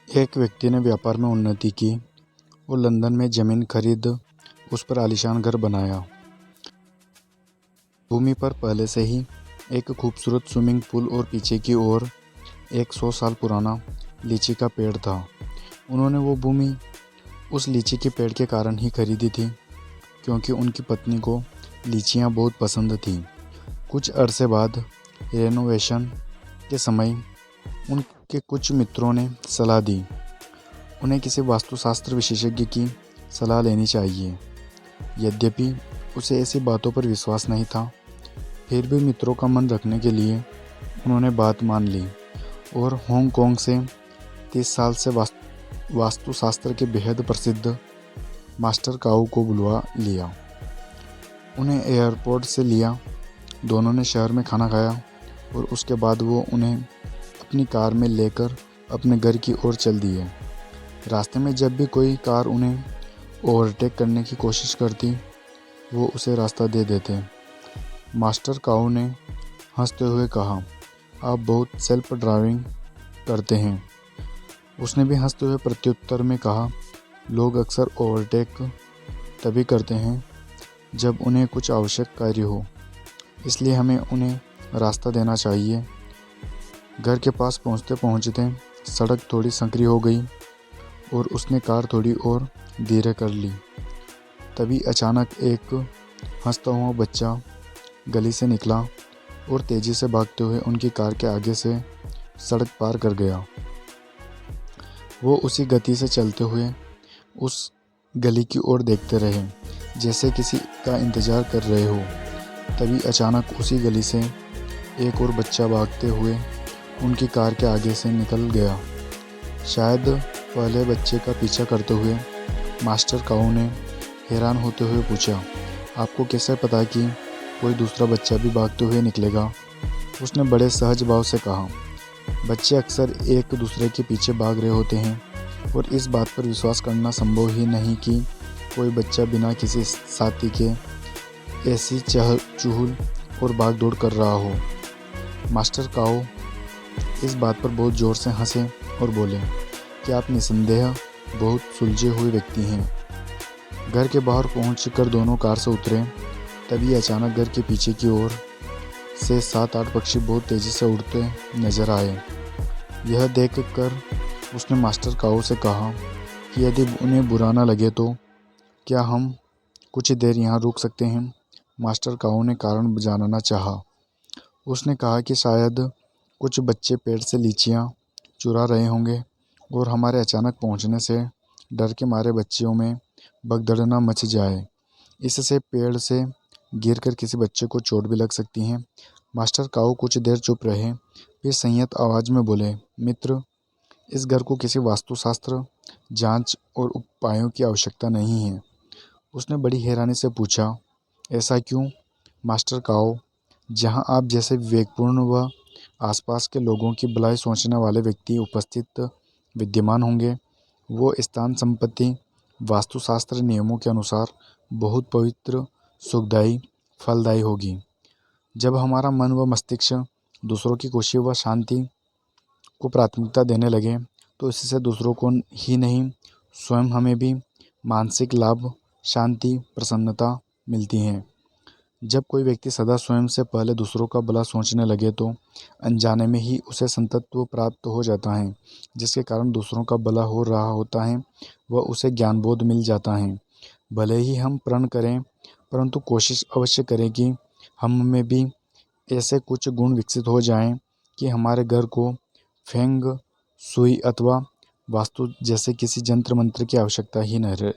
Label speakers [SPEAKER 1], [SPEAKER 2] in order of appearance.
[SPEAKER 1] एक व्यक्ति ने व्यापार में उन्नति की और लंदन में ज़मीन खरीद उस पर आलीशान घर बनाया। भूमि पर पहले से ही एक खूबसूरत स्विमिंग पूल और पीछे की ओर एक 100 साल पुराना लीची का पेड़ था। उन्होंने वो भूमि उस लीची के पेड़ के कारण ही खरीदी थी, क्योंकि उनकी पत्नी को लीचियाँ बहुत पसंद थीं। कुछ अरसे बाद रेनोवेशन के समय उनके कुछ मित्रों ने सलाह दी, उन्हें किसी वास्तुशास्त्र विशेषज्ञ की सलाह लेनी चाहिए। यद्यपि उसे ऐसी बातों पर विश्वास नहीं था, फिर भी मित्रों का मन रखने के लिए उन्होंने बात मान ली और हांगकांग से 30 साल से वास्तुशास्त्र के बेहद प्रसिद्ध मास्टर काऊ को बुलवा लिया। उन्हें एयरपोर्ट से लिया। दोनों ने शहर में खाना खाया और उसके बाद वो उन्हें अपनी कार में लेकर अपने घर की ओर चल दिए। रास्ते में जब भी कोई कार उन्हें ओवरटेक करने की कोशिश करती, वो उसे रास्ता दे देते। मास्टर काऊ ने हंसते हुए कहा, आप बहुत सेल्फ ड्राइविंग करते हैं। उसने भी हंसते हुए प्रत्युत्तर में कहा, लोग अक्सर ओवरटेक तभी करते हैं जब उन्हें कुछ आवश्यक कार्य हो, इसलिए हमें उन्हें रास्ता देना चाहिए। घर के पास पहुंचते पहुंचते सड़क थोड़ी संकरी हो गई और उसने कार थोड़ी और धीरे कर ली। तभी अचानक एक हंसता हुआ बच्चा गली से निकला और तेज़ी से भागते हुए उनकी कार के आगे से सड़क पार कर गया। वो उसी गति से चलते हुए उस गली की ओर देखते रहे, जैसे किसी का इंतज़ार कर रहे हो। तभी अचानक उसी गली से एक और बच्चा भागते हुए उनकी कार के आगे से निकल गया। शायद पहले बच्चे का पीछा करते हुए मास्टर काऊ ने हैरान होते हुए पूछा, आपको कैसे पता कि कोई दूसरा बच्चा भी भागते हुए निकलेगा? उसने बड़े सहज भाव से कहा, बच्चे अक्सर एक दूसरे के पीछे भाग रहे होते हैं और इस बात पर विश्वास करना संभव ही नहीं कि कोई बच्चा बिना किसी साथी के ऐसी चहल चहल और भाग दौड़ कर रहा हो। मास्टर काऊ इस बात पर बहुत ज़ोर से हंसे और बोले कि आप निसंदेह बहुत सुलझे हुए व्यक्ति हैं। घर के बाहर पहुंचकर दोनों कार से उतरे। तभी अचानक घर के पीछे की ओर से 7-8 पक्षी बहुत तेज़ी से उड़ते नजर आए। यह देखकर उसने मास्टर काऊ से कहा कि यदि उन्हें बुरा न लगे तो क्या हम कुछ देर यहाँ रुक सकते हैं? मास्टर काऊ ने कारण जानना चाहा। उसने कहा कि शायद कुछ बच्चे पेड़ से लीचियाँ चुरा रहे होंगे और हमारे अचानक पहुँचने से डर के मारे बच्चियों में भगदड़ न मच जाए। इससे पेड़ से गिरकर किसी बच्चे को चोट भी लग सकती है। मास्टर काऊ कुछ देर चुप रहे, फिर संयत आवाज़ में बोले, मित्र, इस घर को किसी वास्तुशास्त्र जांच और उपायों की आवश्यकता नहीं है। उसने बड़ी हैरानी से पूछा, ऐसा क्यों? मास्टर काऊ, जहां आप जैसे विवेकपूर्ण व आसपास के लोगों की भलाई सोचने वाले व्यक्ति उपस्थित विद्यमान होंगे, वो स्थान संपत्ति वास्तुशास्त्र नियमों के अनुसार बहुत पवित्र, सुखदायी, फलदायी होगी। जब हमारा मन व मस्तिष्क दूसरों की खुशी व शांति को प्राथमिकता देने लगे, तो इससे दूसरों को ही नहीं, स्वयं हमें भी मानसिक लाभ, शांति, प्रसन्नता मिलती है। जब कोई व्यक्ति सदा स्वयं से पहले दूसरों का भला सोचने लगे तो अनजाने में ही उसे संतत्व प्राप्त हो जाता है, जिसके कारण दूसरों का भला हो रहा होता है व उसे ज्ञानबोध मिल जाता है। भले ही हम प्रण करें, परंतु कोशिश अवश्य करें कि हम में भी ऐसे कुछ गुण विकसित हो जाएं कि हमारे घर को फेंग शुई अथवा वास्तु जैसे किसी जंत्र मंत्र की आवश्यकता ही न रहे।